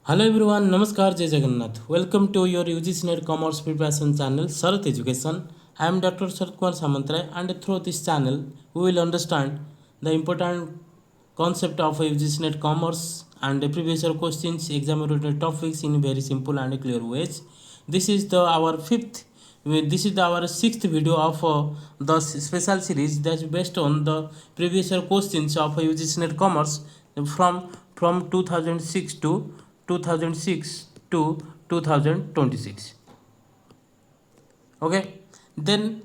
Hello everyone, Namaskar, Jai Jagannath. Welcome to your UGC NET Commerce Preparation channel, Sarath Education. I am Dr. Sarath Kumar Samantray, and through this channel, we will understand the important concept of UGC NET Commerce and the previous year questions, exam-related topics in very simple and clear ways. This is our sixth video of the special series that's based on the previous year questions of UGC NET Commerce from 2006 to 2026. Okay, then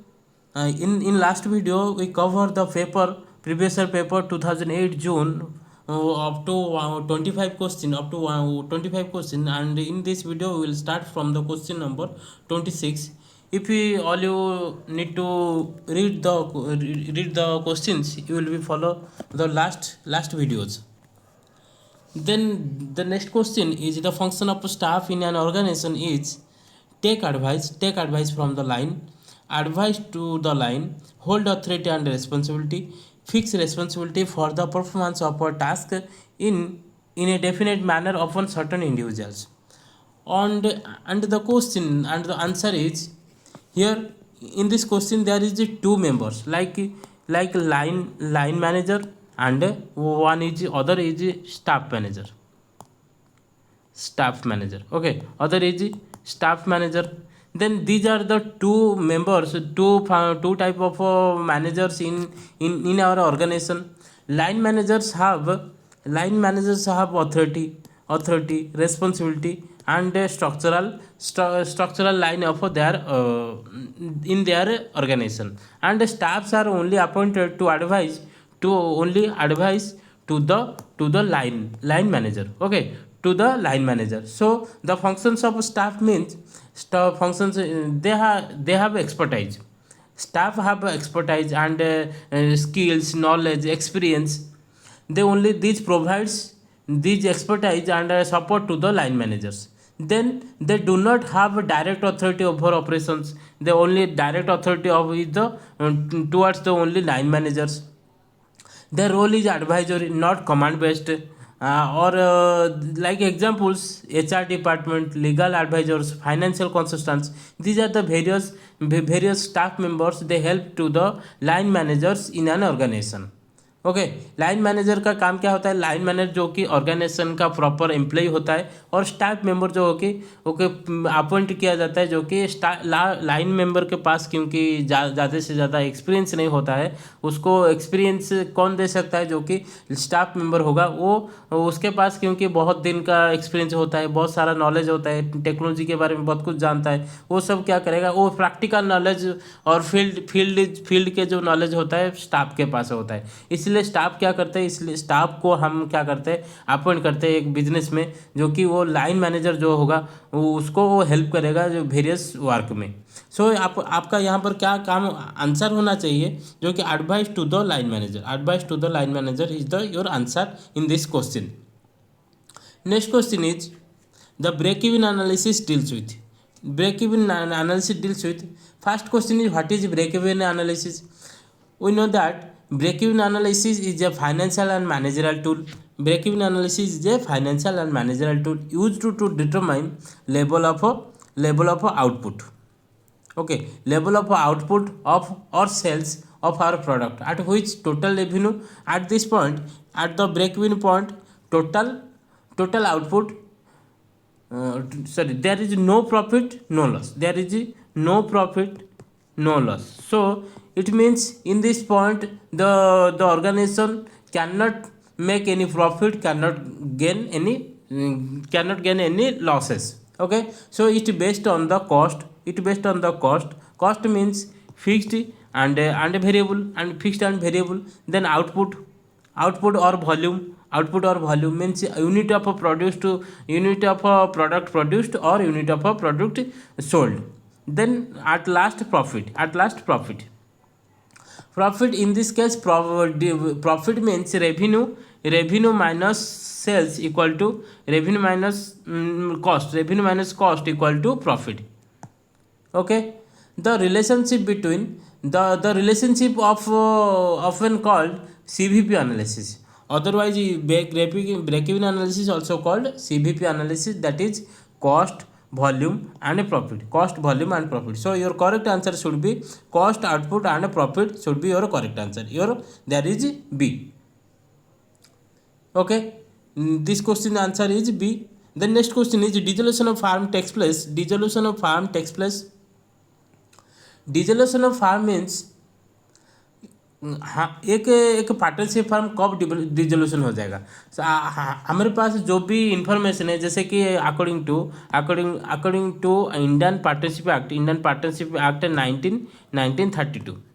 in last video we covered the paper previous year paper 2008 June up to 25 question, up to 25 question, and in this video we will start from the question number 26. If we all you need to read the questions, you will be follow the last videos. Then the next question is the function of staff in an organization is take advice from the line, advise to the line, hold authority and responsibility, fix responsibility for the performance of a task in a definite manner upon certain individuals. And the question and the answer is here. In this question there is two members like line manager, and one is other is staff manager. Okay, other is staff manager. Then these are the two members, two type of managers in our organization. Line managers have authority, responsibility, and structural line of their in their organization, and the staffs are only appointed to advise to the line manager. Okay, to the line manager. So the functions of staff means staff functions, they have expertise. Staff have expertise and skills, knowledge, experience. They only these provides these expertise and support to the line managers. Then they do not have a direct authority over operations. They only direct authority of is the towards the only line managers. Their role is advisory, not command based. Or like examples, HR department, legal advisors, financial consultants. These are the various staff members. They help to the line managers in an organization. Okay, line manager का काम क्या होता है? Line manager जो कि organisation का proper employ होता है, और स्टाफ मेंबर जो हो कि ओके अपॉइंट किया जाता है, जो कि लाइन मेंबर के पास क्योंकि ज़्यादा से ज़्यादा एक्सपीरियंस नहीं होता है, उसको एक्सपीरियंस कौन दे सकता है? जो कि स्टाफ मेंबर होगा, वो उसके पास क्योंकि बहुत दिन का एक्सपीरियंस होता है, बहुत सारा नॉलेज होता है, टेक्नोलॉजी के बारे में बहुत कुछ जानता है, वो सब क्या करेगा? वो प्रैक्टिकल नॉलेज और फील्ड के जो नॉलेज होता है स्टाफ के पास होता है। इसलिए स्टाफ क्या करते हैं? इसलिए स्टाफ को हम क्या करते हैं? अपॉइंट करते हैं एक बिजनेस में, जो कि वो लाइन मैनेजर जो होगा वो उसको वो हेल्प करेगा जो वेरियस वर्क में। सो आपका यहाँ पर क्या काम आंसर होना चाहिए? जो कि advice to the line manager is the your answer in this question. Next question is the break-even analysis deals with. First question is what is break-even analysis? We know that break-even analysis is a financial and managerial tool. Break-even analysis is a financial and managerial tool used to determine level of output. Okay, level of output of or sales of our product, at which total revenue at this point, at the break-even point, total output, there is no profit, no loss. There is no profit, no loss. So it means in this point the organization cannot make any profit, cannot gain any losses. Okay, so it based on the cost. Cost means fixed and variable, and fixed and variable. Then output or volume means unit of a product produced or unit of a product sold. Then at last profit. In this case, profit means revenue minus sales equal to revenue minus cost equal to profit. Okay, the relationship between the relationship of often called CVP analysis. Otherwise, break-even analysis also called CVP analysis, that is cost, volume and profit. Cost, volume and profit. So your correct answer should be cost, output and profit should be your correct answer. There is B. Okay, this question answer is B. The next question is dissolution of farm takes place. Dissolution of farm takes place. Dissolution of farm means हाँ, एक एक partnership farm कब dissolution हो जाएगा। हमारे पास जो भी information है, जैसे कि according to Indian partnership act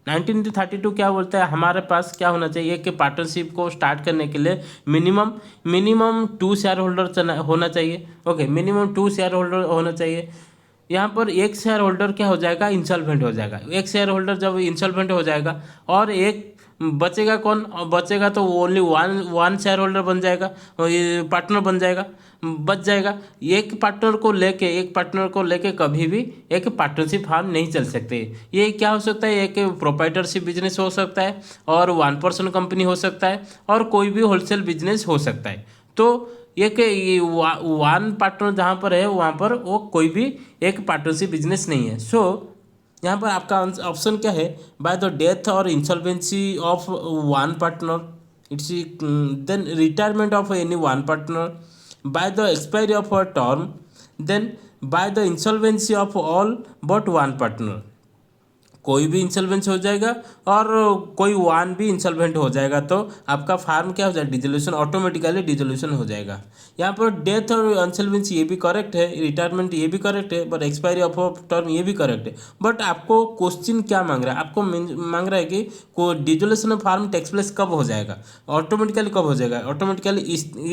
1932 क्या बोलता है, हमारे पास क्या होना चाहिए, एक पार्टनरशिप को स्टार्ट करने के लिए मिनिमम 2 शेयर होल्डर होना चाहिए। ओके, मिनिमम 2 शेयर होल्डर होना चाहिए। यहाँ पर एक शेयर होल्डर क्या हो जाएगा, इंसॉल्वेंट हो जाएगा। एक शेयर होल्डर जब इंसॉल्वेंट हो जाएगा और एक बचेगा कौन, बचेगा तो ओनली वन शेयर होल्डर बन जाएगा, पार्टनर बन जाएगा, बच जाएगा। एक पार्टनर को लेके कभी भी एक पार्टनरशिप फार्म नहीं चल सकते। ये क्या हो सकता है, एक प्रोप्राइटरशिप बिजनेस हो सकता है और 1% कंपनी हो सकता है और कोई भी होलसेल बिजनेस हो सकता है। तो एक वन पार्टनर जहाँ पर है वहाँ पर वो कोई भी एक पार्टनरशिप बिजनेस नहीं है। सो यहाँ पर आपका ऑप्शन क्या है, बाय द डेथ और insolvency of one partner, it's then retirement of any one partner, by the expiry of a term, then by the insolvency of all but one partner. कोई भी इंसॉल्वेंस हो जाएगा और कोई वन भी इंसॉल्वेंट हो जाएगा तो आपका फार्म क्या हो जाएगा, डिसोल्यूशन, ऑटोमेटिकली डिसोल्यूशन हो जाएगा। यहाँ पर डेथ और इंसॉल्वेंसी ये भी करेक्ट है, रिटायरमेंट ये भी करेक्ट है, बट एक्सपायरी ऑफ टर्म ये भी करेक्ट है। बट आपको क्वेश्चन क्या मांग रहा है, आपको मांग रहा है कि dissolution of firm takes place कब हो जाएगा, ऑटोमेटिकली कब हो जाएगा, ऑटोमेटिकली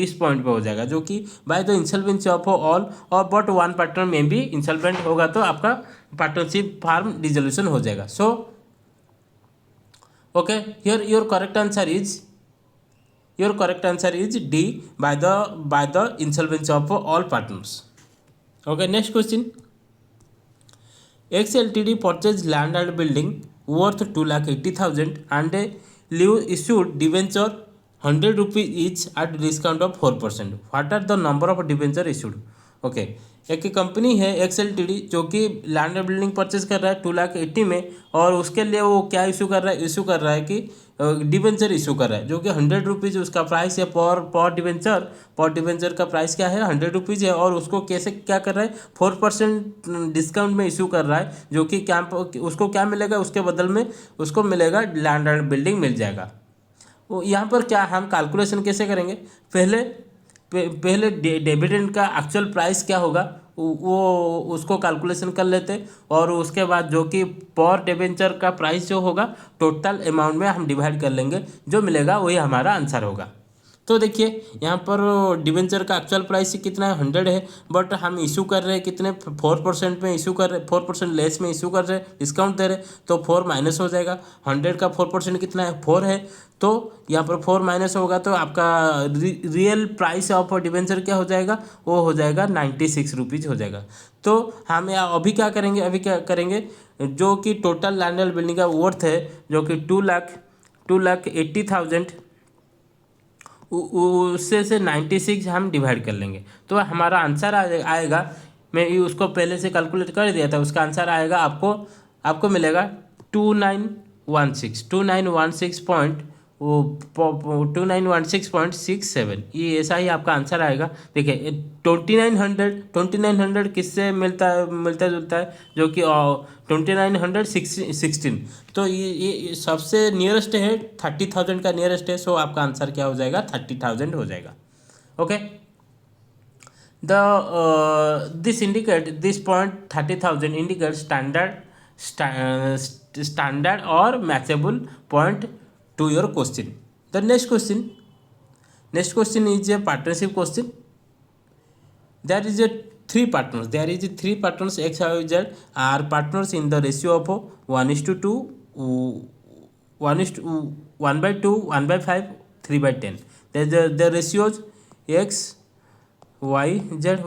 इस पॉइंट पे हो जाएगा, जो कि bye the insolvency of all और बट वन पार्टनर में भी इंसॉल्वेंट होगा तो आपका पार्टनरशिप फार्म डिसोल्यूशन हो जाएगा। So okay, here your correct answer is D, by the insolvency of all partners. Okay, next question, X LTD purchase land and building worth 2,80,000 and leave issued debenture 100 rupees each at discount of 4%. What are the number of debenture issued. Okay, एक company है X LTD जो कि land and building purchase कर रहा है 2,80,000 में, और उसके लिए वो क्या इशू कर रहा है कि डिवेंचर इशू कर रहा है, जो कि 100 रुपीज़ उसका प्राइस है पर डिवेंचर का प्राइस क्या है, 100 रुपीज़ है। और उसको कैसे क्या कर रहा है, 4% डिस्काउंट में इशू कर रहा है, जो कि क्या उसको क्या मिलेगा, उसके बदल में उसको मिलेगा लैंड एंड बिल्डिंग मिल जाएगा। वो यहाँ पर क्या हम कैलकुलेशन कैसे करेंगे, पहले डिविडेंड का एक्चुअल प्राइस क्या होगा वो उसको कैलकुलेशन कर लेते, और उसके बाद जो कि पर डिवेंचर का प्राइस जो होगा टोटल अमाउंट में हम डिवाइड कर लेंगे, जो मिलेगा वही हमारा आंसर होगा। तो देखिए यहाँ पर डिवेंचर का एक्चुअल प्राइस कितना है, 100 है, बट हम इशू कर रहे हैं कितने, 4% में इशू कर रहे, 4% लेस में इशू कर रहे, डिस्काउंट दे रहे, तो 4 माइनस हो जाएगा। 100 का 4% कितना है, 4 है, तो यहाँ पर 4 माइनस होगा तो आपका रियल प्राइस ऑफ डिवेंचर क्या हो जाएगा, वो हो जाएगा 96 रुपीज़ हो जाएगा। तो हम यहाँ अभी क्या करेंगे, जो कि टोटल लैंड एंड बिल्डिंग का वर्थ है, जो कि 2,80,000, उससे 96 हम डिवाइड कर लेंगे तो हमारा आंसर आएगा। मैं उसको पहले से कैलकुलेट कर दिया था, उसका आंसर आएगा आपको मिलेगा 2916.67। ये ऐसा ही आपका आंसर आएगा। देखिए 2900 किससे मिलता जुलता है, जो कि 2916, तो ये सबसे नियरेस्ट है, 30,000 का नियरेस्ट है। सो आपका आंसर क्या हो जाएगा, 30,000 हो जाएगा। Okay, this point 30,000 indicate standard और matchable point to your question. The next question is a partnership question. There is three partners X, Y, Z are partners in the ratio of 1:2, 1:2, 1/5, 3/10. The ratios X, Y, Z,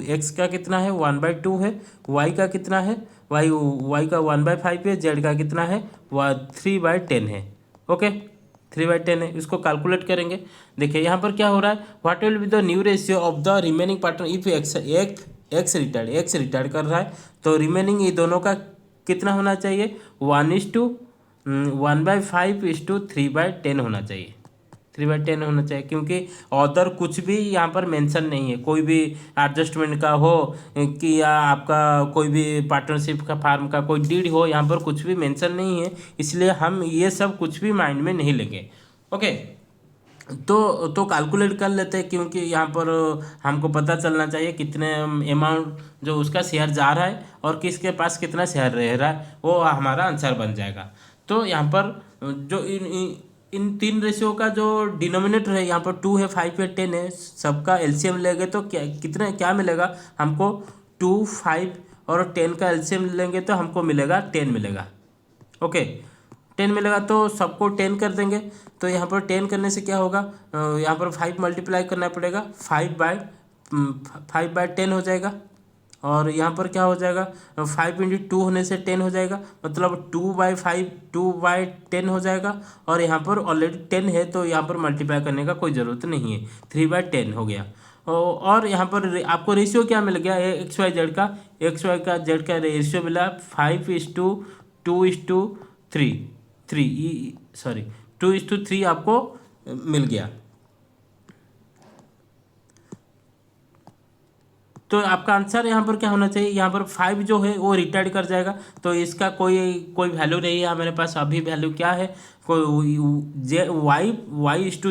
X का कितना है, 1/2 है, Y का कितना है, Y का 1/5 है, Z का कितना है, 3/10 है। ओके, 3/10 है, इसको कैलकुलेट करेंगे। देखिए यहाँ पर क्या हो रहा है, what will be the new ratio of the remaining partner if x retired कर रहा है, तो रिमेनिंग ये दोनों का कितना होना चाहिए, 1:5:3/10 होना चाहिए, 3/10 होना चाहिए, क्योंकि अदर कुछ भी यहाँ पर मेंशन नहीं है, कोई भी एडजस्टमेंट का हो कि या आपका कोई भी पार्टनरशिप का फार्म का कोई डीड हो, यहाँ पर कुछ भी मेंशन नहीं है, इसलिए हम ये सब कुछ भी माइंड में नहीं लेंगे। ओके, तो कैलकुलेट कर लेते हैं, क्योंकि यहाँ पर हमको पता चलना चाहिए कितने अमाउंट जो उसका शेयर जा रहा है और किसके पास कितना शेयर रह रहा है, वो हमारा आंसर बन जाएगा। तो यहाँ पर जो इन तीन रेशियो का जो डिनोमिनेटर है, यहाँ पर 2 है, 5 है, 10 है, सबका एलसीएम लेंगे तो क्या मिलेगा हमको, 2, 5 और 10 का एलसीएम लेंगे तो हमको मिलेगा 10 मिलेगा। ओके, 10 मिलेगा, तो सबको 10 कर देंगे, तो यहाँ पर 10 करने से क्या होगा, यहाँ पर 5 मल्टीप्लाई करना पड़ेगा, 5/10 हो जाएगा, और यहाँ पर क्या हो जाएगा, 5 × 2 होने से 10 हो जाएगा, मतलब 2/10 हो जाएगा, और यहाँ पर ऑलरेडी 10 है तो यहाँ पर मल्टीप्लाई करने का कोई ज़रूरत नहीं है, 3/10 हो गया। और यहाँ पर आपको रेशियो क्या मिल गया, एक्स वाई जेड का रेशियो मिला 2:3 आपको मिल गया। तो आपका आंसर यहाँ पर क्या होना चाहिए, यहाँ पर 5 जो है वो रिटायर्ड कर जाएगा, तो इसका कोई वैल्यू नहीं है हमारे पास, अभी वैल्यू क्या है, कोई y/z =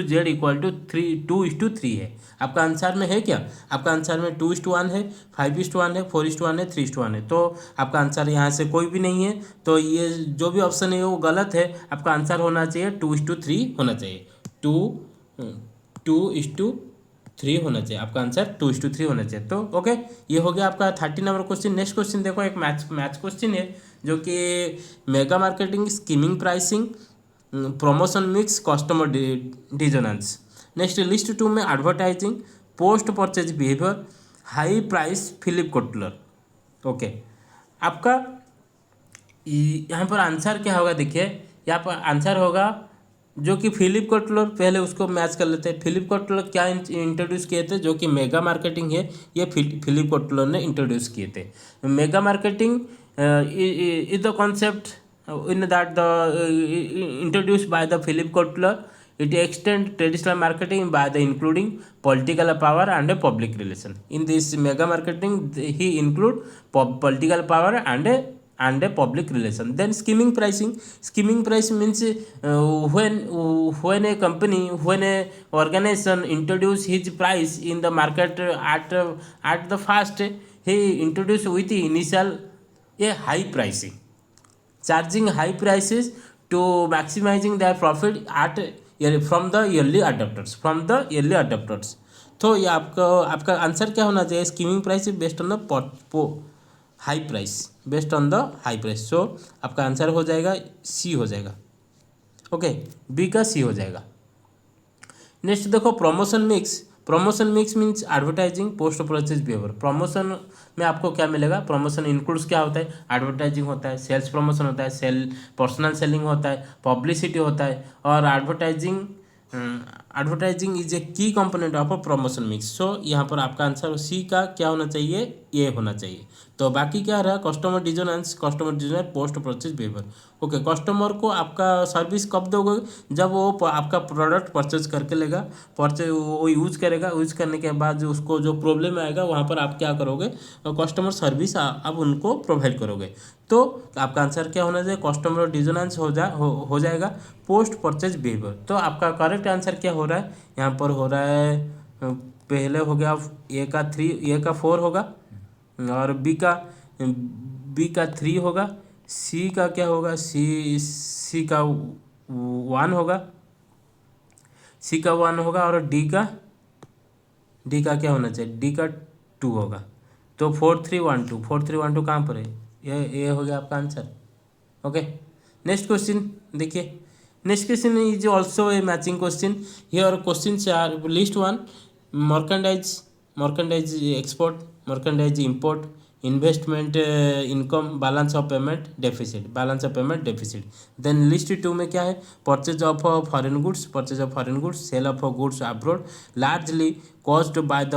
2:3 है। आपका आंसर में है क्या, आपका आंसर में 2:1 है, 5:1 है, 4:1 है, 3:1 है, तो आपका आंसर यहाँ से कोई भी नहीं है, तो ये जो भी ऑप्शन है वो गलत है। आपका आंसर होना चाहिए 2:3 होना चाहिए, 2:3 होना चाहिए, आपका आंसर 2:3 होना चाहिए। तो ओके, ये हो गया आपका 30 नंबर क्वेश्चन। नेक्स्ट क्वेश्चन देखो, एक मैथ्स क्वेश्चन है, जो कि mega marketing, skimming pricing, promotion mix, customer dissonance. Next list 2 में advertising, post purchase behaviour, high price, Philip Kotler. Okay, आपका यहाँ पर आंसर क्या होगा, देखिए यहाँ पर आंसर होगा जो कि फिलिप कोटलर, पहले उसको मैच कर लेते हैं। फिलिप कोटलर क्या इंट्रोड्यूस किए थे, जो कि मेगा मार्केटिंग है, ये फिलिप कोटलर ने इंट्रोड्यूस किए थे। Mega marketing is the concept in that the introduced by the Philip Kotler. It extend traditional marketing by the including political power and public relation. In this mega marketing, he include political power and public relation. Then skimming pricing. Skimming price means when a company, when a organization introduce his price in the market at the first, he introduce with the initial a high pricing, charging high prices to maximizing their profit from the early adopters. तो ये आपका answer क्या होना चाहिए, skimming price based on the high price, based on the high price. So आपका answer हो जाएगा सी हो जाएगा। ओके, बी का सी हो जाएगा। नेक्स्ट देखो, promotion mix means advertising, post purchase behaviour. Promotion में आपको क्या मिलेगा, प्रमोशन इंक्लूड्स क्या होता है, एडवर्टाइजिंग होता है, सेल्स प्रमोशन होता है, पर्सनल सेलिंग होता है, पब्लिसिटी होता है, और advertising is a key component of a promotion mix. So यहाँ पर आपका आंसर सी का क्या होना चाहिए, ए होना चाहिए। तो बाकी क्या रहा, customer dissonance, post purchase behaviour. Okay, customer को आपका सर्विस कब दोगे, जब वो आपका प्रोडक्ट परचेज करके लेगा, वो यूज करेगा, यूज करने के बाद उसको जो प्रॉब्लम आएगा वहाँ पर आप क्या करोगे, कस्टमर सर्विस आप उनको प्रोवाइड करोगे। तो आपका आंसर क्या होना चाहिए, कस्टमर डिजोनेंस हो जाएगा, पोस्ट परचेज बिहेवियर। तो आपका करेक्ट आंसर क्या हो रहा है, यहाँ पर हो रहा है, पहले हो गया ए का 4 होगा, और बी का 3 होगा, सी का क्या होगा, सी का 1 होगा, और डी का क्या होना चाहिए, डी का 2 होगा। तो 4-3-1-2 कहाँ पर है, ये हो गया आपका आंसर। ओके, नेक्स्ट क्वेश्चन देखिए। Next question is also a matching question. Here questions are list 1 merchandise export, merchandise import, investment income, balance of payment deficit, balance of payment deficit. Then list two में क्या है, purchase of foreign goods, purchase of foreign goods, sale of goods abroad largely caused by the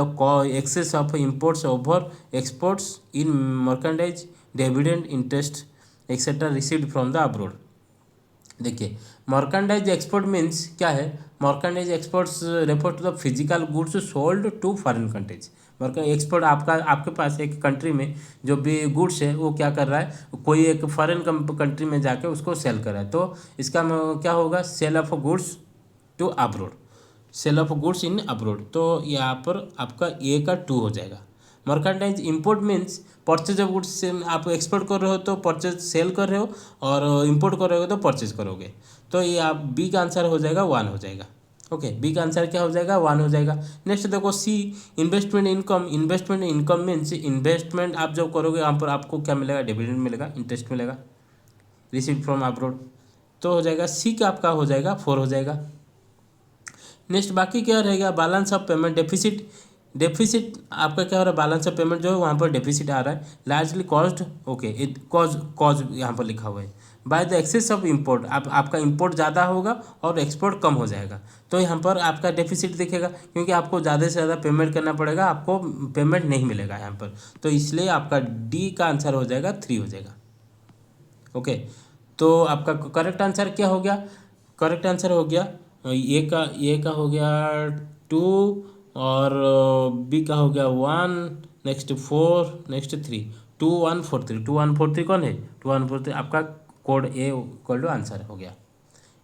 excess of imports over exports in merchandise, dividend, interest etcetera received from the abroad. देखिए merchandise export means क्या है, merchandise exports refer to the physical goods sold to foreign countries. Export आपका आपके पास एक country में जो भी goods है वो क्या कर रहा है, कोई एक फॉरेन कंट्री में जाके उसको सेल कर रहा है, तो इसका क्या होगा, sale of goods to abroad, sale of goods in abroad. तो यहाँ पर आपका ए का 2 हो जाएगा। Merchandise import means purchase of goods से आप एक्सपोर्ट कर रहे हो तो परचेज सेल कर रहे हो, और इंपोर्ट कर रहे हो तो परचेज करोगे, तो ये आप बी का आंसर हो जाएगा 1 हो जाएगा। ओके, बी का आंसर क्या हो जाएगा, 1 हो जाएगा। नेक्स्ट देखो C, investment income, investment income means investment आप जब करोगे यहाँ पर आपको क्या मिलेगा, डिविडेंड मिलेगा, इंटरेस्ट मिलेगा, रिसीव फ्रॉम अब्रोड, तो हो जाएगा सी का आपका हो जाएगा 4 हो जाएगा। नेक्स्ट बाकी क्या रहेगा, balance of payment deficit, deficit आपका क्या हो रहा है, बैलेंस ऑफ पेमेंट जो है वहाँ पर डेफिसिट आ रहा है, largely caused, okay it cause यहाँ पर लिखा हुआ है, by the excess of import, आपका इंपोर्ट ज़्यादा होगा और एक्सपोर्ट कम हो जाएगा, तो यहाँ पर आपका डेफिसिट दिखेगा, क्योंकि आपको ज़्यादा से ज़्यादा पेमेंट करना पड़ेगा, आपको पेमेंट नहीं मिलेगा यहाँ पर, तो इसलिए आपका डी का आंसर हो जाएगा 3 हो जाएगा। ओके, तो आपका करेक्ट आंसर क्या हो गया, करेक्ट आंसर हो गया ए का हो गया 2, और बी का हो गया 1, नेक्स्ट 4, नेक्स्ट 3, 2143, 2143 कौन है, 2143 आपका code A equal to answer हो गया।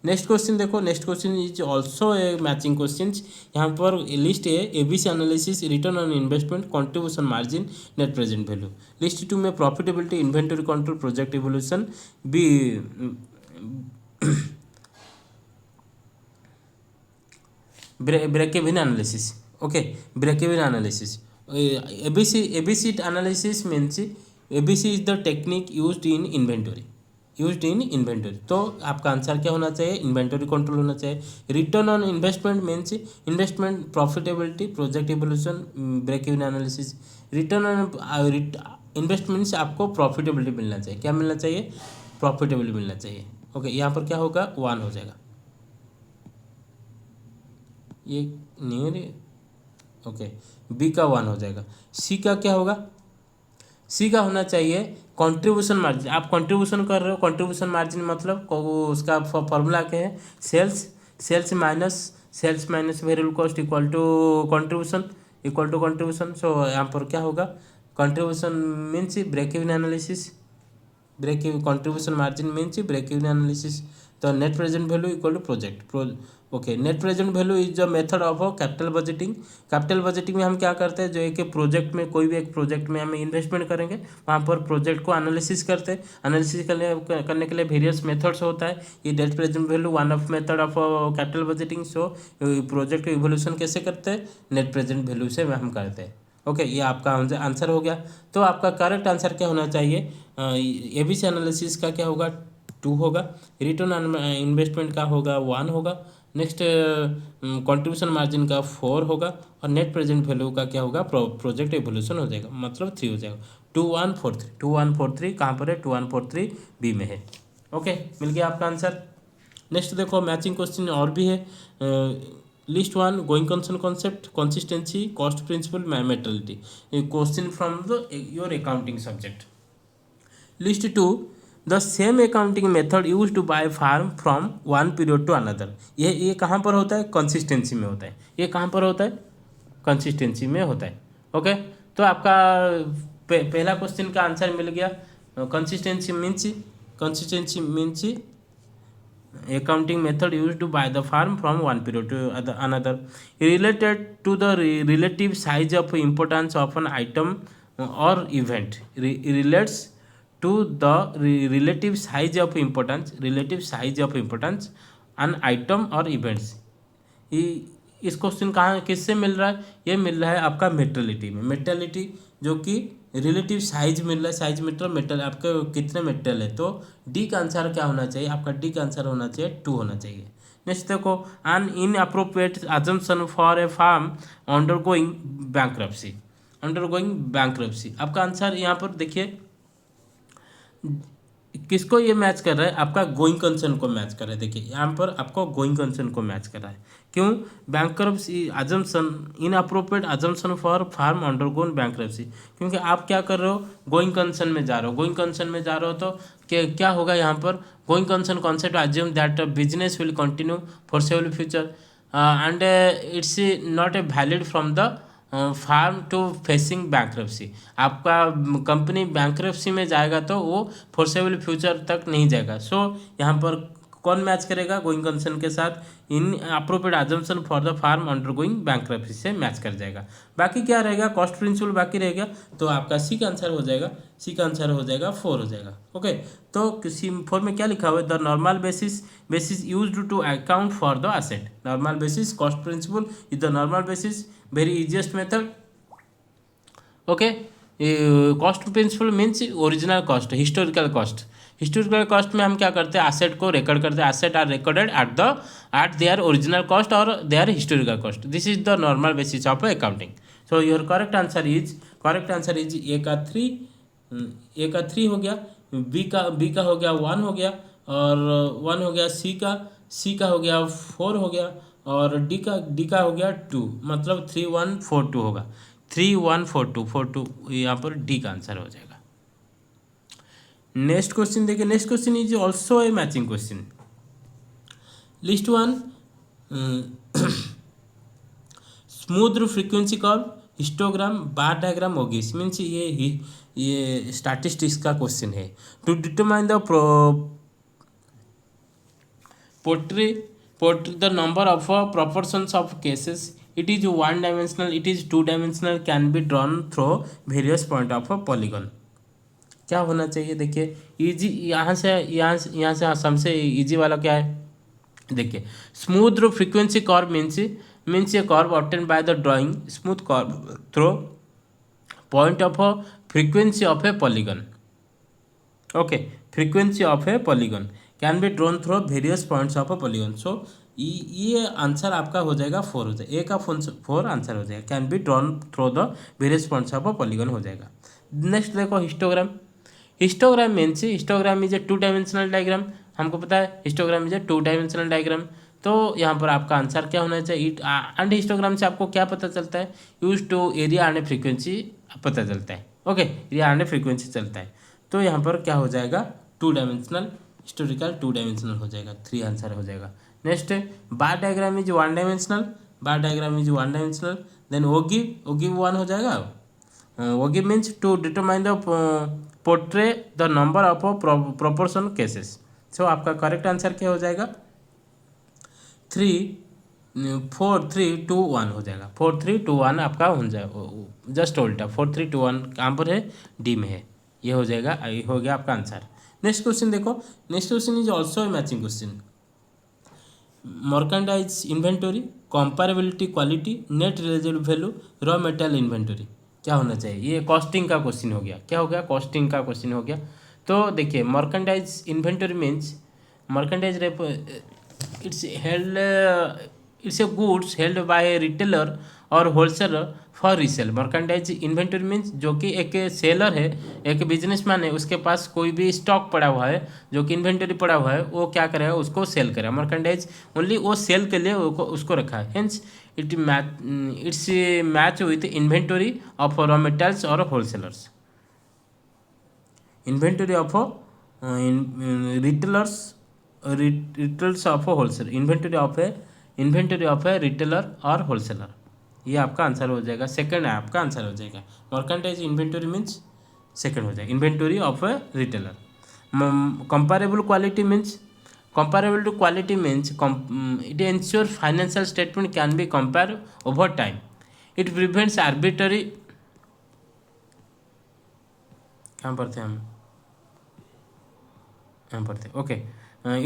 नेक्स्ट क्वेश्चन देखो, next question is also a matching question. यहाँ पर लिस्ट है ABC analysis, return on investment, contribution margin, net present value. List 2 में profitability, inventory control, project evolution, B break even analysis. Okay, break even analysis, ABC analysis means ABC is the technique used in inventory, used in inventory, तो आपका answer क्या होना चाहिए, inventory control होना चाहिए। Return on investment means investment profitability, project evolution, break even analysis. Return on investment से आपको profitability मिलना चाहिए, क्या मिलना चाहिए, प्रॉफिटेबिलिटी मिलना चाहिए। ओके, यहाँ पर क्या होगा, 1 हो जाएगा, ये नहीं है। ओके, बी का 1 हो जाएगा। सी का क्या होगा, सी का होना चाहिए कंट्रीब्यूशन मार्जिन। आप कंट्रीब्यूशन कर रहे हो, कंट्रीब्यूशन मार्जिन मतलब उसका फॉर्मूला क्या है, sales minus variable cost equal to contribution. So यहाँ पर क्या होगा, contribution means break even analysis, break even contribution margin means break even analysis, तो net present value equal to project okay. Net present value is the method of capital budgeting. Capital budgeting में हम क्या करते हैं, जो एक project में, कोई भी एक प्रोजेक्ट में हम इन्वेस्टमेंट करेंगे, वहाँ पर प्रोजेक्ट को एनालिसिस करते हैं। एनालिसिस करने के लिए वेरियस मेथड्स होता है, ये net present value one of method of capital budgeting. So project evolution कैसे करते हैं, नेट प्रेजेंट वैल्यू से हम करते हैं। ओके, ये आपका आंसर हो गया। तो आपका करेक्ट आंसर क्या होना चाहिए, एबीसी एनालिसिस का क्या होगा, 2 होगा। रिटर्न ऑन इन्वेस्टमेंट का होगा 1 होगा। नेक्स्ट कंट्रीब्यूशन मार्जिन का 4 होगा, और नेट प्रेजेंट वैल्यू का क्या होगा, प्रोजेक्ट एवोल्यूशन हो जाएगा, मतलब 3 हो जाएगा। 2143 कहाँ पर है, 2143 बी में है। ओके, मिल गया आपका आंसर। नेक्स्ट देखो मैचिंग क्वेश्चन और भी है। List 1 going concern concept, consistency, cost principle, materiality. Question from the your accounting subject. List 2 the same accounting method use to by firm from one period to another. ये कहाँ पर होता है, consistency में होता है। ये कहाँ पर होता है, कंसिस्टेंसी में होता है। ओके, तो आपका पहला क्वेश्चन का आंसर मिल गया। Consistency means accounting method used by the firm from one period to another, related to the relative size of importance of an item or event, relates to the relative size of importance an item or events। इस question कहाँ किससे मिल रहा है, ये मिल रहा है आपका materiality में। मेटेरियलिटी जो कि रिलेटिव साइज मिल रहा है, साइज मेटेरियल आपके कितने मेटेरियल है, तो डी का आंसर क्या होना चाहिए, आपका डी का आंसर होना चाहिए 2 होना चाहिए। नेक्स्ट देखो, an inappropriate assumption for a firm undergoing bankruptcy. Undergoing bankruptcy. आपका आंसर यहाँ पर देखिए किसको ये मैच कर रहा है, आपका गोइंग कंसर्न को मैच कर रहा है। देखिए यहाँ पर आपको गोइंग कंसर्न को मैच कर रहा है। क्यों? Bankruptcy assumption, inappropriate assumption for firm undergone bankruptcy. क्योंकि आप क्या कर रहे हो, गोइंग कंसर्न में जा रहे हो। गोइंग कंसर्न में जा रहे हो तो क्या होगा यहाँ पर, going concern concept assume that business will continue foreseeable future and it's not a valid from the firm to facing bankruptcy. आपका कंपनी बैंक्रप्सी में जाएगा तो वो फोर्सेबल फ्यूचर तक नहीं जाएगा। सो यहाँ पर कौन मैच करेगा, गोइंग कंसर्न के साथ inappropriate assumption for the firm undergoing bankruptcy से मैच कर जाएगा। बाकी क्या रहेगा, कॉस्ट प्रिंसिपल बाकी रहेगा। तो आपका सी का आंसर हो जाएगा, सी का आंसर हो जाएगा 4 हो जाएगा। ओके, तो सी 4 में क्या लिखा हुआ है, the normal basis used to account for the asset. Normal basis cost principle is the normal basis, very easiest method. Okay, cost principle means original cost, historical cost. Historical cost में हम क्या करते हैं, एसेट को record करते हैं। Asset are recorded at their original cost और their historical cost. This is the normal basis of accounting. So your correct answer is A का 3 हो गया, बी का हो गया 1 हो गया, और 1 हो गया, सी का हो गया 4 हो गया, और डी का हो गया 2, मतलब 3 1 4 2 होगा। 3 1 4 2 4 2 यहाँ पर डी का आंसर हो जाएगा। नेक्स्ट क्वेश्चन देखिए, next question is also a matching question. List 1 smooth frequency curve, histogram, bar diagram, ogives. Means ये स्टैटिस्टिक्स का क्वेश्चन है। To determine the portray the number of proportions of cases, it is one dimensional, it is two dimensional, can be drawn through various point of a polygon। क्या होना चाहिए, देखिए easy, यहाँ से सबसे इजी वाला क्या है, देखिए smooth frequency curve means a curve obtain by the drawing smooth curve through point of a frequency of a polygon. Okay, frequency of a polygon can be drawn through various points of a polygon. So ये answer आपका हो जाएगा 4 हो जाएगा, ए का 4 answer हो जाएगा, can be drawn through the various points of a polygon हो जाएगा। नेक्स्ट देखो histogram. Histogram is a 2 dimensional diagram. हमको पता है histogram is a 2 dimensional diagram. तो यहाँ पर आपका आंसर क्या होना चाहिए, एंड हिस्टोग्राम से आपको क्या पता चलता है, use to area and frequency पता चलता है। ओके, एरिया एंड फ्रीक्वेंसी चलता है। तो यहाँ पर क्या हो जाएगा, 2 डायमेंशनल, हिस्टोरिकल 2 डायमेंशनल हो जाएगा, 3 आंसर हो जाएगा। Next bar diagram is 1 dimensional, bar diagram is 1 dimensional. Then ogive 1 हो जाएगा। Ogive means to determine the portray the number of proportion cases. So आपका करेक्ट आंसर क्या हो जाएगा, 4 3 2 1 हो जाएगा। 4 3 2 1 आपका हो जाएगा, जस्ट उल्टा 4 3 2 1 कहाँ पर है, डी में है। ये हो जाएगा, ये हो गया आपका आंसर। नेक्स्ट क्वेश्चन देखो, next question is also a matching question. Merchandise inventory, comparability quality, net realisable value, raw material inventory. क्या होना चाहिए, ये कॉस्टिंग का क्वेश्चन हो गया। क्या हो गया, कॉस्टिंग का क्वेश्चन हो गया। तो देखिए merchandise inventory means merchandise it's a goods held by retailer और wholesaler for resale. Merchandise inventory means जो कि एक सेलर है, एक बिजनेसमैन है, उसके पास कोई भी स्टॉक पड़ा हुआ है, जो कि इन्वेंटरी पड़ा हुआ है, वो क्या करेगा, उसको सेल करेगा। मर्केंडाइज ओनली वो सेल के लिए उसको रखा है। Hence it's match with inventory of raw materials और wholesalers. Inventory of retailers of wholesaler, inventory of a retailer और होलसेलर। ये आपका आंसर हो जाएगा, सेकंड है आपका आंसर हो जाएगा। मर्केंटाइज इन्वेंटरी मीन्स सेकंड हो जाएगा, inventory of a retailer. Comparable quality means it ensure financial statement can be compare over time. It prevents arbitrary, यहाँ पढ़ते हम, यहाँ पढ़ते okay.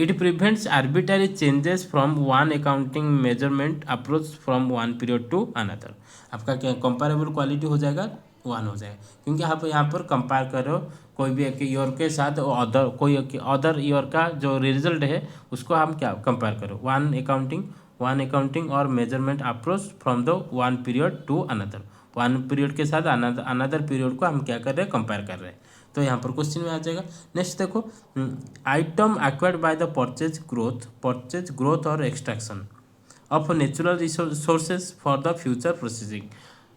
It prevents arbitrary changes from one accounting measurement approach from one period to another. आपका क्या comparable quality हो जाएगा, 1 हो जाएगा, क्योंकि आप यहाँ पर कंपेयर करो कोई भी एक ईयर के साथ अदर कोई अदर ईयर का जो रिजल्ट है उसको हम क्या कंपेयर करो, वन अकाउंटिंग और measurement approach from the one period to another. One period के साथ अनदर पीरियड को हम क्या कर रहे हैं, कंपेयर कर रहे हैं। तो यहाँ पर क्वेश्चन में आ जाएगा। नेक्स्ट देखो, item acquired by the purchase growth और extraction of natural resources for the future processing.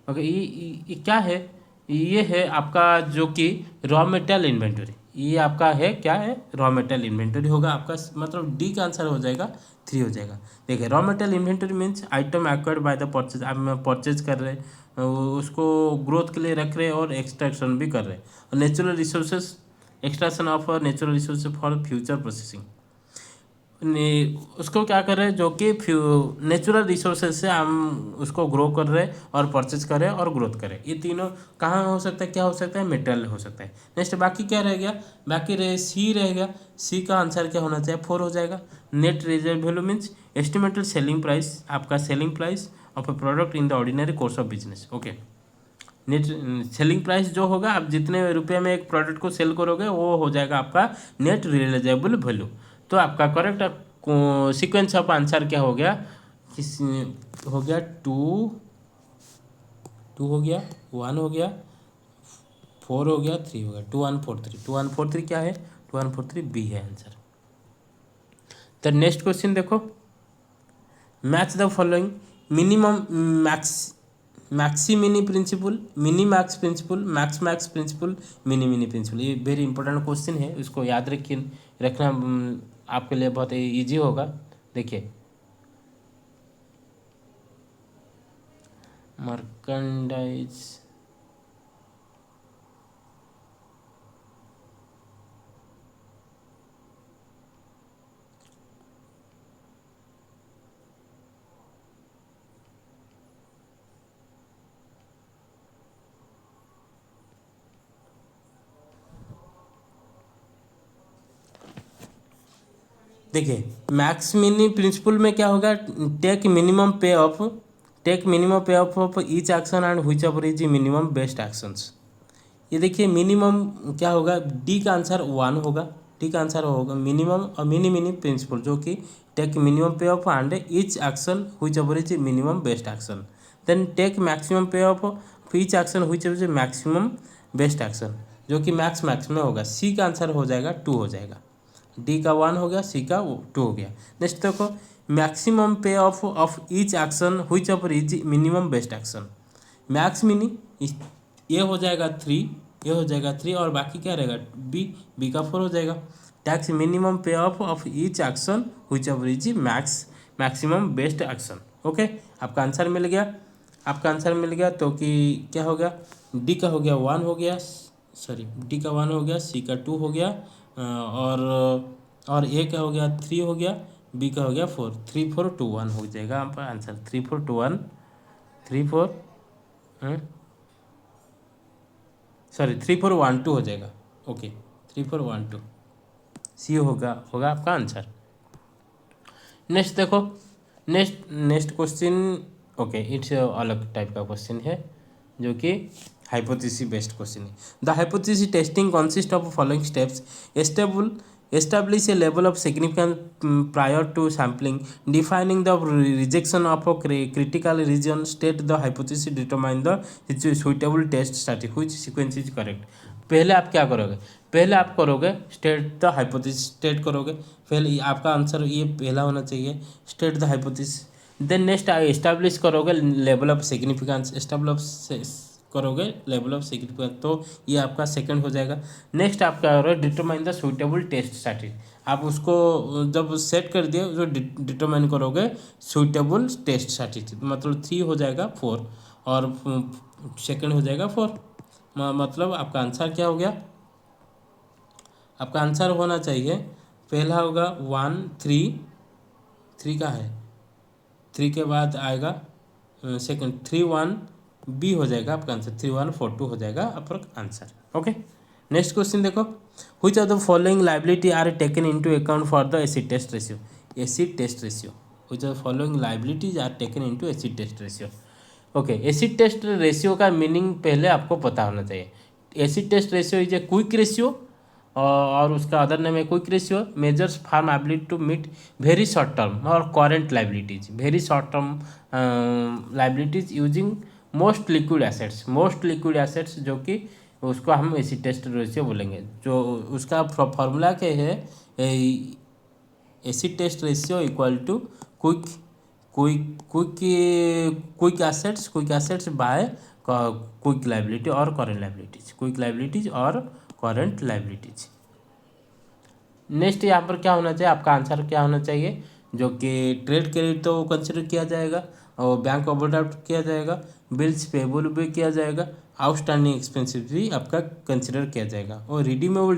Okay, ये क्या है, ये है आपका जो कि रॉ मटेरियल इन्वेंटरी। ये आपका है क्या है, रॉ मटेरियल इन्वेंटरी होगा आपका, मतलब डी का आंसर हो जाएगा 3 हो जाएगा। देखिए raw material inventory means item acquired by the purchase, आप परचेज कर रहे हैं, उसको ग्रोथ के लिए रख रहे हैं और एक्सट्रैक्शन भी कर रहे हैं। और natural resources, extraction of natural resources for future processing, उसको क्या कर रहे हैं, जो कि नेचुरल रिसोर्सेज से हम उसको ग्रो कर रहे हैं और परचेज कर रहे हैं और ग्रोथ करें। ये तीनों कहाँ हो सकता है, क्या हो सकता है, मेटेरियल हो सकता है। नेक्स्ट बाकी क्या रह गया, बाकी सी रह गया। सी का आंसर क्या होना चाहिए, 4 हो जाएगा। Net reserve value means estimated selling price, आपका selling price of a product in the ordinary course of business. Okay, net selling price जो होगा, आप जितने रुपये में एक प्रोडक्ट को सेल करोगे वो हो जाएगा आपका नेट रियलाइजेबल वैल्यू। तो आपका करेक्ट सीक्वेंस ऑफ आंसर क्या हो गया, हो गया 2 हो गया, 1 हो गया, 4 हो गया, 3 हो गया, 2 1 4 3, 2 1 4 3 क्या है, 2 1 4 3 बी है आंसर। तो नेक्स्ट क्वेश्चन देखो, match the following minimum maxi mini principle, mini max principle, max max principle, mini mini principle. ये वेरी इंपॉर्टेंट क्वेश्चन है, इसको याद रखना आपके लिए बहुत इजी होगा। देखिए मर्केंडाइज, देखिए मैक्स मिनी प्रिंसिपल में क्या होगा, take minimum payoff each action and which ever is minimum best actions. ये देखिए मिनिमम क्या होगा, डी का आंसर 1 होगा, डी का आंसर होगा मिनिमम। और मिनी मिनी प्रिंसिपल जो कि take minimum payoff and each action whichever is minimum best action. Then take maximum payoff each action whichever is maximum best action, जो कि max max में होगा। सी का answer हो जाएगा 2 हो जाएगा। डी का 1 हो गया, सी का 2 हो गया। नेक्स्ट देखो, maximum payoff each action whichever is minimum best action. Max mini ये हो जाएगा 3, ये हो जाएगा 3, और बाकी क्या रहेगा, बी का 4 हो जाएगा। Tax minimum payoff each action whichever is maximum best action. Okay, आपका आंसर मिल गया, आपका आंसर मिल गया। तो कि क्या हो गया, डी का हो गया 1 हो गया, सॉरी डी का 1 हो गया, सी का 2 हो गया, और ए का हो गया 3 हो गया, बी का हो गया 4, 3 4 2 1 हो जाएगा आपका आंसर। 3 4 2 1, 3 4 सॉरी 3 4 1 2 हो जाएगा। ओके, 3 4 1 2 सी होगा आपका आंसर। नेक्स्ट देखो, नेक्स्ट क्वेश्चन। ओके, इट्स अलग टाइप का क्वेश्चन है, जो कि हाइपोथेसिस बेस्ड क्वेश्चन है। The hypothesis testing consist of following steps, establish a level of significance prior to sampling, defining the rejection of a critical region, state the hypothesis, determine the suitable test strategy, which sequence is correct। पहले आप क्या करोगे, पहले आप करोगे state the hypothesis, state करोगे पहले, आपका आंसर ये पहला होना चाहिए, state the hypothesis. Then next establish करोगे लेवल ऑफ सिग्निफिकेंस, एस्टैब्लिश करोगे लेवल ऑफ सिग्निफिकेंस, तो ये आपका सेकंड हो जाएगा। नेक्स्ट आप क्या करोगे, determine the suitable test strategy. आप उसको जब सेट कर दिए तो डिटरमाइन करोगे सुइटेबल टेस्ट स्ट्रैटेजी, मतलब 3 हो जाएगा 4, और सेकंड हो जाएगा 4। मतलब आपका आंसर क्या हो गया, आपका आंसर होना चाहिए पहला होगा 1 3 का है, 3 के बाद आएगा सेकंड 3 1, बी हो जाएगा आपका आंसर, 3 1 4 2 हो जाएगा आपका आंसर। ओके, नेक्स्ट क्वेश्चन देखो, which of the following liability are taken into account for the acid test ratio. Acid test ratio, which of the following liabilities are taken into acid test ratio. Okay, acid test ratio का meaning पहले आपको पता होना चाहिए। Acid test ratio is a quick ratio, और उसका other name है quick ratio, measures firm ability to meet very short term और current liabilities, very short term liabilities using most liquid assets जो कि उसको हम एसिड टेस्ट रेशियो बोलेंगे। जो उसका फॉर्मूला क्या है, acid test ratio equal to quick quick quick assets by quick liability और करंट लाइबिलिटीज। नेक्स्ट यहाँ पर क्या होना चाहिए, आपका आंसर क्या होना चाहिए, जो कि ट्रेड क्रेडिट तो कंसिडर किया जाएगा और बैंक ओवरड्राफ्ट किया जाएगा, बिल्स पेबल भी किया जाएगा, आउटस्टैंडिंग एक्सपेंसिव भी आपका कंसिडर किया जाएगा। और redeemable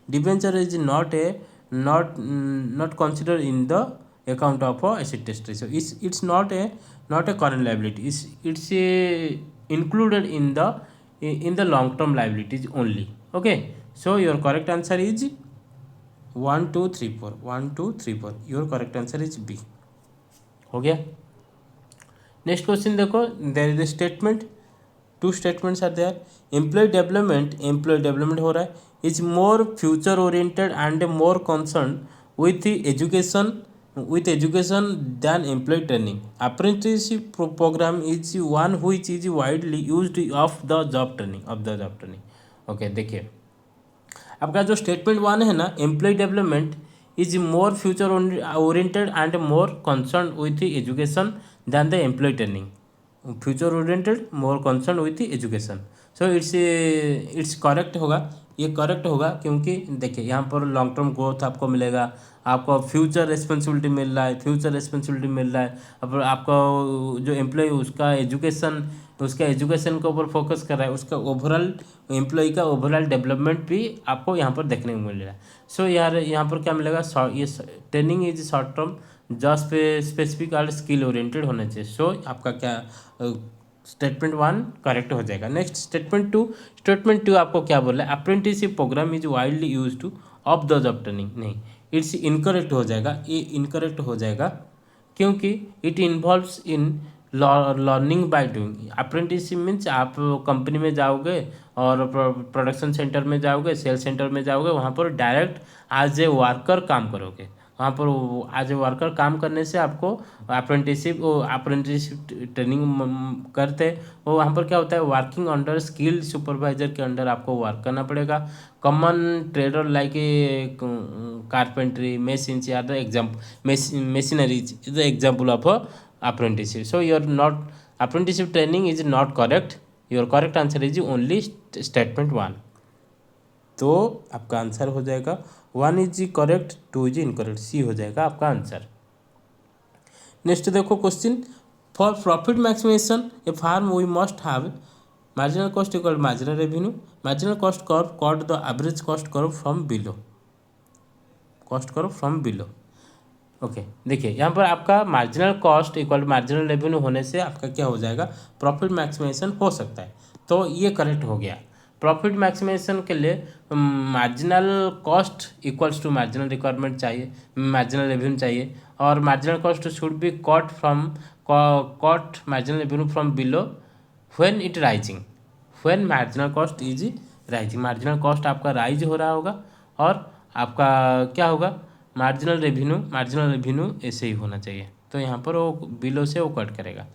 debenture is not consider in the account of acid test ratio, it's not a current liability, it's included in the long term liabilities only. Okay, so your correct answer is 1 2 3 4 1 2 3 4, your correct answer is B। हो गया। Next question देखो, there is a statement, two statements are there. Employ development हो रहा है, is more future oriented and more concern with education than employee training। Apprenticeship program is one which is widely used of the job training। Okay, देखिए आपका जो statement one है ना, employ development is more future oriented and more concern with education than the employ training. Future oriented more concern with education, so it's correct होगा, ये correct होगा क्योंकि देखिए यहाँ पर लॉन्ग टर्म ग्रोथ आपको मिलेगा, आपको फ्यूचर रिस्पॉन्सिबिलिटी मिल रहा है। अब आपका जो एम्प्लॉय उसका एजुकेशन के ऊपर फोकस कर रहा है, उसका ओवरऑल एम्प्लॉय का ओवरऑल डेवलपमेंट भी आपको यहाँ पर देखने को मिल रहा है। सो यार यहाँ पर क्या मिलेगा, ये training is short term just specific और स्किल ओरिएंटेड होना चाहिए। सो आपका क्या स्टेटमेंट वन करेक्ट हो जाएगा। नेक्स्ट स्टेटमेंट टू आपको क्या बोल रहा है, apprenticeship program is widely use to of the job training, नहीं, इट्स इनकरेक्ट हो जाएगा, ये इनकरेक्ट हो जाएगा क्योंकि it involves in learning by doing. Apprenticeship means आप कंपनी में जाओगे और प्रोडक्शन सेंटर में जाओगे, सेल सेंटर में जाओगे, वहाँ पर डायरेक्ट एज ए वर्कर काम करोगे। वहाँ पर एज ए वर्कर काम करने से आपको अप्रेंटिसशिप ट्रेनिंग करते वो वहाँ पर क्या होता है, वर्किंग अंडर स्किल्ड सुपरवाइजर के अंडर आपको वर्क करना पड़ेगा। Common trader like a carpentry machines या the machineries is the example of apprenticeship। So apprenticeship training is not correct, your correct answer is only statement one. तो आपका answer हो जाएगा 1 is correct, 2 is incorrect, C हो जाएगा आपका answer. Next देखो question, for profit maximization a firm we must have marginal cost equal marginal revenue, marginal cost curve cut the average cost curve from below. Okay, देखिए यहाँ पर आपका marginal cost equal marginal revenue होने से आपका क्या हो जाएगा, प्रॉफिट मैक्सिमाइजेशन हो सकता है, तो ये करेक्ट हो गया। प्रॉफिट मैक्सिमाइजेशन के लिए marginal cost equals to marginal requirement चाहिए, मार्जिनल रेवेन्यू चाहिए, और marginal cost should be cut marginal revenue from below when it rising, when marginal cost is rising. Marginal cost आपका राइज हो रहा होगा और आपका क्या होगा, मार्जिनल रेवेन्यू ऐसे ही होना चाहिए, तो यहाँ पर वो बिलो से वो कट करेगा।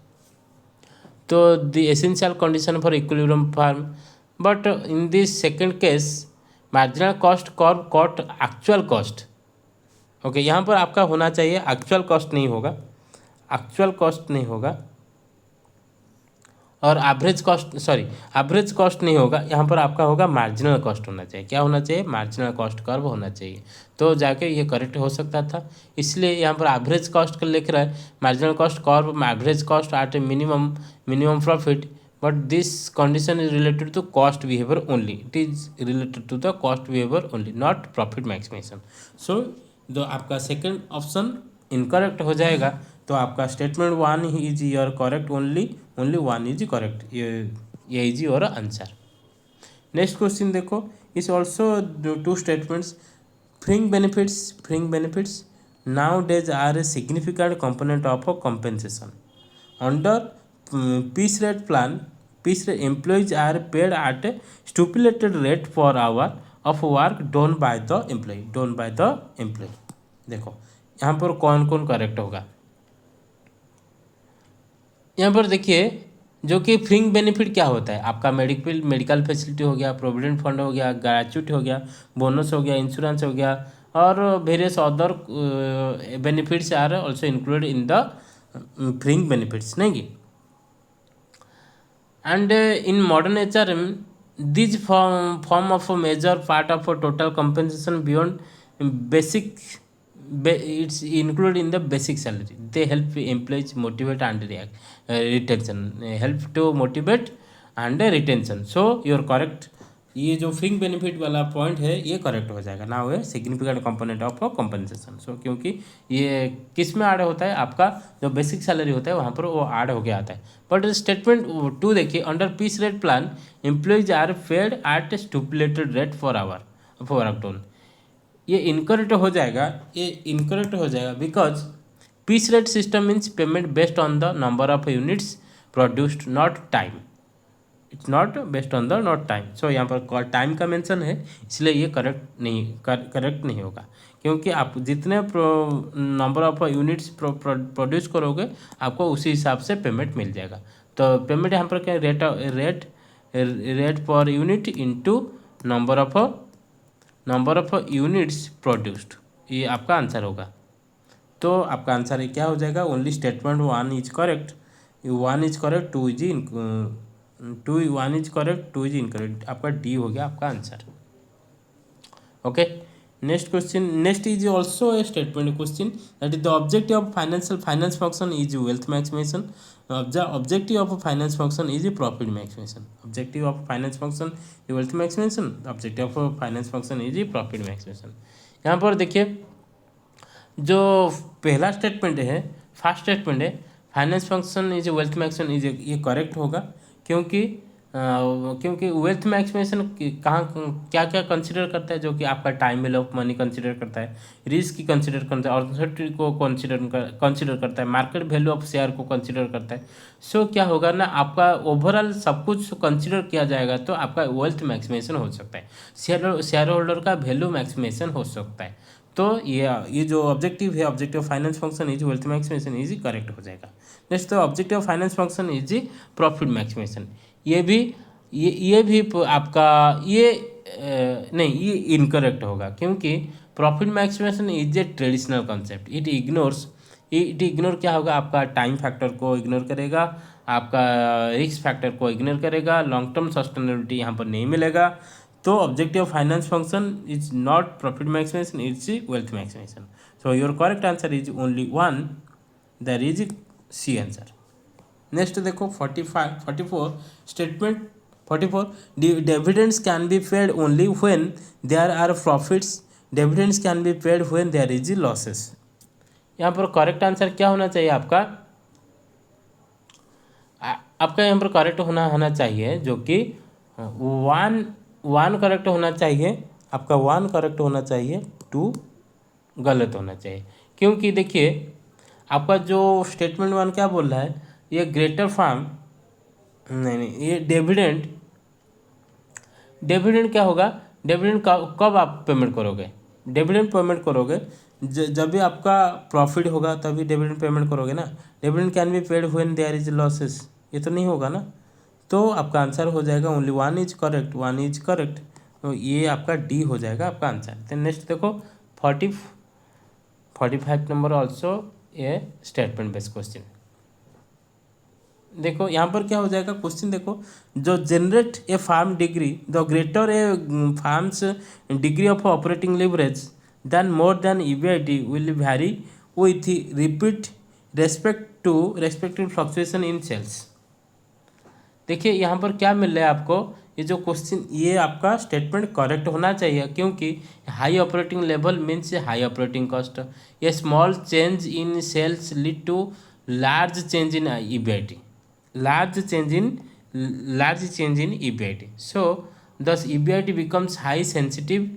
तो the essential condition for equilibrium firm, but in this second case marginal cost curve cut actual cost. Okay, यहाँ पर आपका होना चाहिए एक्चुअल कॉस्ट नहीं होगा और एवरेज कॉस्ट नहीं होगा, यहाँ पर आपका होगा मार्जिनल कॉस्ट होना चाहिए। क्या होना चाहिए, मार्जिनल कॉस्ट कर्व होना चाहिए, तो जाके ये करेक्ट हो सकता था। इसलिए यहाँ पर एवरेज कॉस्ट का लिख रहा है, marginal cost curve average cost at a minimum profit, but this condition is related to cost behaviour only, it is related to the cost behaviour only, not profit maximisation. So जो आपका second option incorrect हो जाएगा, तो आपका statement one ही is your correct, only one is correct, ये is your answer. Next question देखो, is also two statements, fringe benefits nowadays are a significant component of compensation under piece rate plan. Piece rate employees are paid at a stipulated rate for hour of work done by the employee. देखो यहाँ पर कौन correct होगा, यहाँ पर देखिए जो कि फ्रिंग बेनिफिट क्या होता है, आपका मेडिकल फैसिलिटी हो गया, प्रोविडेंट फंड हो गया, ग्रेचुइटी हो गया, बोनस हो गया, इंश्योरेंस हो गया, और various other benefits are also included in the fringe benefits, नहीं कि। And in modern HRM, these form of a major part of a total compensation beyond basic. It's included in the basic salary. They help employees motivate and react, retention. Help to motivate and retention. So you're correct. ये जो फ्रिंग benefit वाला point है ये correct हो जाएगा ना, वो significant component of compensation. सो क्योंकि ये किस में ऐड होता है, आपका जो बेसिक सैलरी होता है वहाँ पर वो ऐड हो गया आता है। बट स्टेटमेंट 2 देखिए, under piece rate plan employees are paid at stipulated rate for hour for ton. ये इनकरेक्ट हो जाएगा, ये इनकरेक्ट हो जाएगा because piece rate system means payment based on the number of units produced, not time. It's not based on the not time. So यहाँ पर time का mention है, इसलिए ये करेक्ट नहीं होगा, क्योंकि आप जितने नंबर ऑफ यूनिट्स प्रोड्यूस करोगे आपको उसी हिसाब से पेमेंट मिल जाएगा। तो पेमेंट यहाँ पर क्या, rate per unit into number of units produced, ये आपका आंसर होगा। तो आपका आंसर ये क्या हो जाएगा, only statement 1 is correct, 1 is correct, 2 is 1 is correct, 2 is incorrect, आपका डी हो गया आपका answer. Okay, next question, next is also a statement question, that is the objective of finance function is wealth maximisation, objective of finance function is profit maximisation, objective of finance function is wealth maximisation, objective of finance function is profit maximisation. यहाँ पर देखिए जो पहला statement है, first statement है, finance function is wealth maximisation is, ये correct होगा, क्योंकि वेल्थ मैक्सिमेशन कहाँ क्या क्या कंसिडर करता है, जो कि आपका time well of money consider करता है, रिस्क की कंसिडर करता है, ऑर्थोरिटी को कंसिडर करता है, मार्केट वैल्यू ऑफ शेयर को कंसिडर करता है। सो क्या होगा ना, आपका ओवरऑल सब कुछ कंसिडर किया जाएगा तो आपका वेल्थ मैक्सिमेशन हो सकता है, शेयर होल्डर का वैल्यू मैक्सिमेशन हो सकता है। तो ये जो ऑब्जेक्टिव है, objective finance function is wealth maximisation is correct हो जाएगा। नेक्स्ट तो objective finance function is profit maximisation, ये भी आपका नहीं, ये इनकरेक्ट होगा, क्योंकि profit maximisation is a traditional concept, it ignore क्या होगा, आपका टाइम फैक्टर को इग्नोर करेगा, आपका रिस्क फैक्टर को इग्नोर करेगा, लॉन्ग टर्म सस्टेनेबिलिटी यहाँ पर नहीं मिलेगा। तो objective finance function is not profit maximisation, it's wealth maximisation. So your correct answer is only 1, that is C answer. Next देखो 44 statement 44, dividends can be paid only when there are profits, dividends can be paid when there is losses. यहाँ पर correct answer क्या होना चाहिए आपका, आपका यहाँ पर करेक्ट होना चाहिए, जो कि 1 करेक्ट होना चाहिए, आपका 1 करेक्ट होना चाहिए, 2 गलत होना चाहिए। क्योंकि देखिए आपका जो स्टेटमेंट 1 क्या बोल रहा है, ये ग्रेटर फार्म नहीं, ये डिविडेंड क्या होगा, डिविडेंड कब आप पेमेंट करोगे, डिविडेंड पेमेंट करोगे जब भी आपका प्रॉफिट होगा तभी डिविडेंड पेमेंट करोगे ना। Dividend can be paid when there is losses, ये तो नहीं होगा ना। तो आपका आंसर हो जाएगा only 1 is correct, 1 is correct, तो ये आपका डी हो जाएगा आपका आंसर। देन नेक्स्ट देखो 45 number also a statement based question. देखो यहाँ पर क्या हो जाएगा क्वेश्चन, देखो जो generate a firm degree, the greater a firms degree of operating leverage then more then EBIT will vary with repeat respective fluctuation in sales. देखिए यहाँ पर क्या मिल रहा है आपको, ये जो क्वेश्चन, ये आपका स्टेटमेंट करेक्ट होना चाहिए, क्योंकि high operating level means high operating cost, ये small change in sales lead to large change in EBIT, large change in EBIT. So thus EBIT becomes high sensitive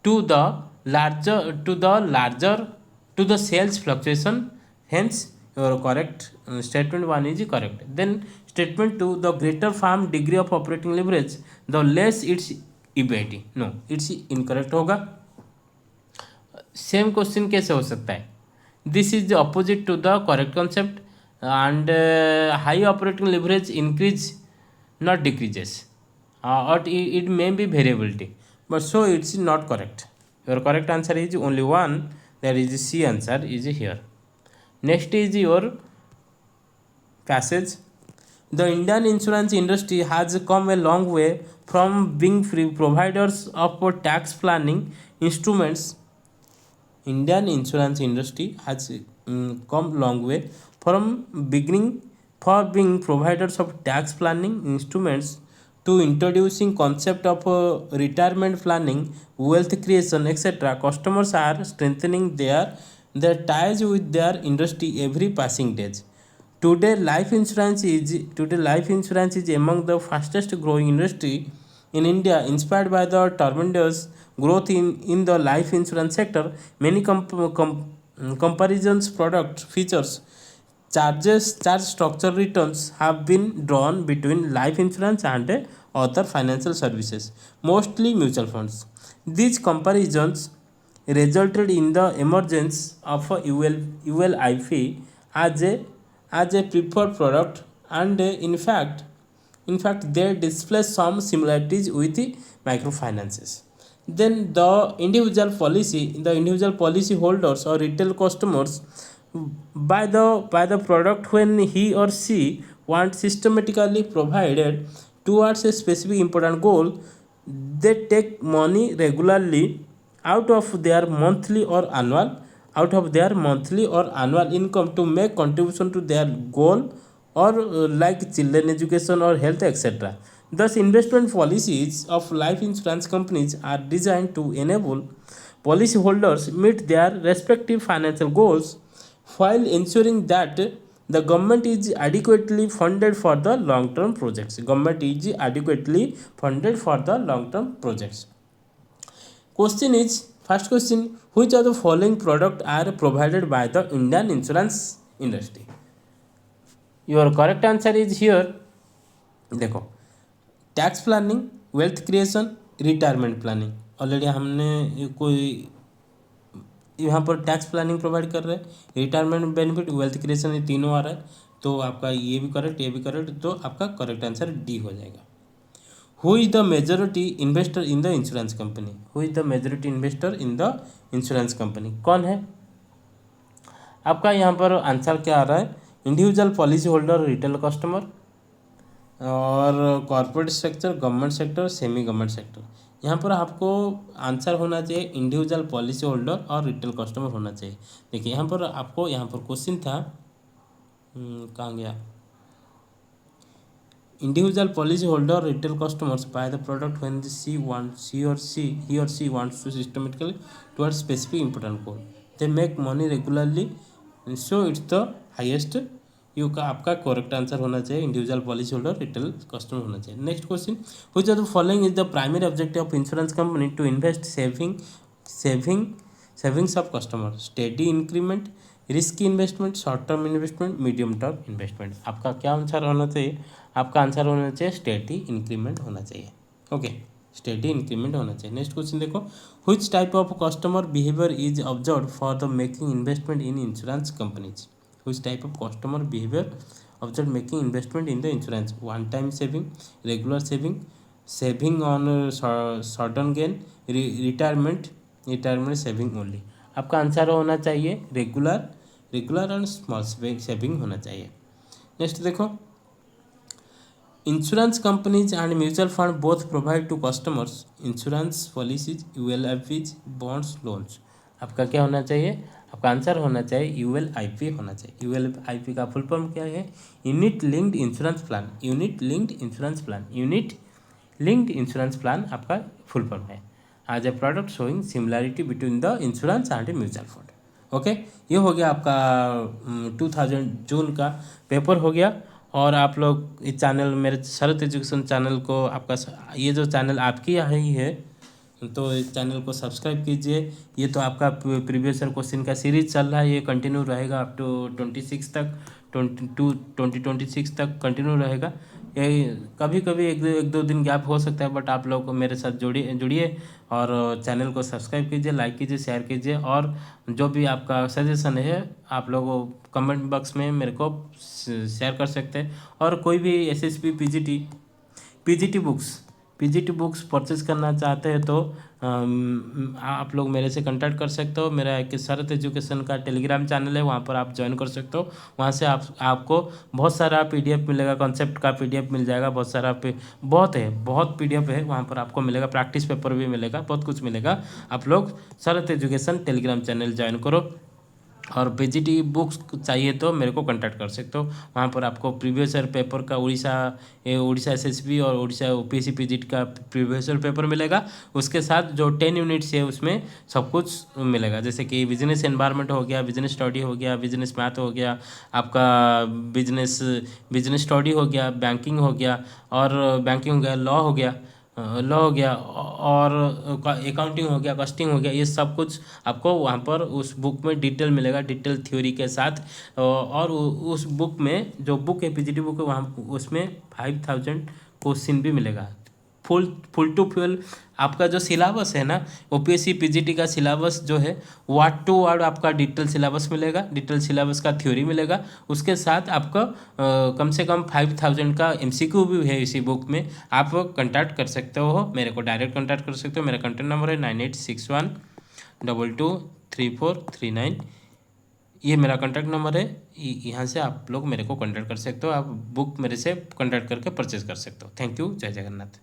to the sales fluctuation. Hence your correct statement 1 is correct. Then statement 2, the greater firm degree of operating leverage, the less its EBIT. No, it's incorrect होगा। Same question कैसे हो सकता है, This is the opposite to the correct concept, and high operating leverage increase, not decreases, or it may be variability, but so it's not correct. Your correct answer is only one, that is C answer is here. Next is your passage. The Indian insurance industry has come a long way from being free providers of tax planning instruments. Indian insurance industry has come long way from beginning for being providers of tax planning instruments to introducing concept of retirement planning, wealth creation, etc. Customers are strengthening their ties with their industry every passing days. Today life insurance is among the fastest growing industry in India, inspired by the tremendous growth in the life insurance sector. Many comparisons, product features, charge structure returns have been drawn between life insurance and other financial services, mostly mutual funds. These comparisons resulted in the emergence of a ULIP as a preferred product, and in fact they display some similarities with the microfinances. Then the individual policy holders or retail customers by the product when he or she wants systematically provided towards a specific important goal. They take money regularly out of their monthly or annual income to make contribution to their goal, or like children education or health, etc. Thus investment policies of life insurance companies are designed to enable policyholders meet their respective financial goals while ensuring that the government is adequately funded for the long term projects. Question is, first question, which of the following product are provided by the Indian insurance industry? Your correct answer is here. देखो, tax planning, wealth creation, retirement planning. Already हमने कोई यहाँ पर tax planning provide कर रहे हैं, retirement benefit, wealth creation, ये तीनों आ रहा है. तो आपका ये भी करेक्ट, ये भी करेक्ट, तो आपका करेक्ट आंसर डी हो जाएगा. Who is the majority investor in the insurance company? Who is the majority investor in the insurance company? कौन है? आपका यहाँ पर आंसर क्या आ रहा है? Individual policy holder, retail customer, और corporate sector, government sector, semi government sector. यहाँ पर आपको आंसर होना चाहिए इंडिविजुअल पॉलिसी होल्डर और रिटेल कस्टमर होना चाहिए. देखिए यहाँ पर क्वेश्चन था, कहाँ गया? Individual policyholder or retail customers buy the product when he or she wants to systematically towards specific important goal. They make money regularly, so it's the highest. You का आपका करेक्ट आंसर होना चाहिए individual policy holder, retail customer होना चाहिए. Next question, which of the following is the primary objective of insurance company to invest savings of customer? Steady increment, risky investment, short term investment, medium term investment. आपका क्या answer होना चाहिए? आपका answer होना चाहिए steady increment होना चाहिए. Okay, steady increment होना चाहिए. नेक्स्ट क्वेश्चन देखो, which type of customer behaviour is observe for the making investment in insurance companies? Which type of customer behaviour observe making investment in the insurance? One time saving, regular saving, saving on sudden gain, retirement saving only. आपका answer होना चाहिए regular and small saving होना चाहिए. Next देखो, insurance companies and mutual fund both provide to customers insurance policies, ULIPs, bonds, loans. आपका क्या होना चाहिए? आपका आंसर होना चाहिए ULIP होना चाहिए. ULIP का फुल फॉर्म क्या है? Unit linked insurance plan. Unit linked insurance plan आपका फुल फॉर्म है. आज a product showing similarity between the insurance and mutual fund. Okay, ये हो गया आपका 2000 जून का पेपर हो गया. और आप लोग इस चैनल, मेरे शरत एजुकेशन चैनल को, आपका ये जो चैनल आपकी यहाँ ही है, तो इस चैनल को सब्सक्राइब कीजिए. ये तो आपका प्रीवियस ईयर क्वेश्चन का सीरीज चल रहा है, ये कंटिन्यू रहेगा अप टू 2026 तक कंटिन्यू रहेगा. ये कभी कभी एक दो दिन गैप हो सकता है, बट आप लोग मेरे साथ जुड़िए और चैनल को सब्सक्राइब कीजिए, लाइक कीजिए, शेयर कीजिए, और जो भी आपका सजेशन है आप लोग कमेंट बॉक्स में मेरे को शेयर कर सकते हैं। और कोई भी एसएसपी पीजीटी बुक्स परचेज करना चाहते हैं तो आप लोग मेरे से कांटेक्ट कर सकते हो। मेरा एक शरत एजुकेशन का टेलीग्राम चैनल है, वहाँ पर आप ज्वाइन कर सकते हो। वहाँ से आपको बहुत सारा पीडीएफ मिलेगा, कॉन्सेप्ट का पीडीएफ मिल जाएगा, बहुत पीडीएफ है वहाँ पर आपको मिलेगा, प्रैक्टिस पेपर भी मिलेगा, बहुत कुछ मिलेगा। आप लोग शरत एजुकेशन टेलीग्राम चैनल ज्वाइन करो। और पीजीटी बुक्स चाहिए तो मेरे को कांटेक्ट कर सकते हो। वहाँ पर आपको प्रीवियस ईयर पेपर का उड़ीसा एसएसबी और उड़ीसा ओपीएससी पीजीटी का प्रीवियस ईयर पेपर मिलेगा। उसके साथ जो 10 यूनिट्स है उसमें सब कुछ मिलेगा, जैसे कि बिजनेस एनवायरनमेंट हो गया, बिजनेस स्टडी हो गया, बिजनेस मैथ हो गया, आपका बिजनेस स्टडी हो गया, बैंकिंग हो गया, लॉ हो गया, और अकाउंटिंग हो गया, कॉस्टिंग हो गया। ये सब कुछ आपको वहाँ पर उस बुक में डिटेल मिलेगा, डिटेल थ्योरी के साथ। और उस बुक में जो बुक है पीजीटी बुक है, वहाँ उसमें 5000 क्वेश्चन भी मिलेगा। फुल टू फुल आपका जो सिलेबस है ना, ओपीएससी पीजीटी का सिलेबस जो है, वर्ड टू वर्ड आपका डिटेल सिलेबस मिलेगा, डिटेल सिलेबस का थ्योरी मिलेगा। उसके साथ आपका कम से कम 5000 का एमसीक्यू भी है इसी बुक में। आप कांटेक्ट कर सकते हो, मेरे को डायरेक्ट कांटेक्ट कर सकते हो। मेरा कॉन्टैक्ट नंबर है 9861223439। ये मेरा कॉन्टैक्ट नंबर है, यहाँ से आप लोग मेरे को कॉन्टैक्ट कर सकते हो। आप बुक मेरे से कॉन्टैक्ट करके परचेज कर सकते हो। Thank you. जय जगन्नाथ।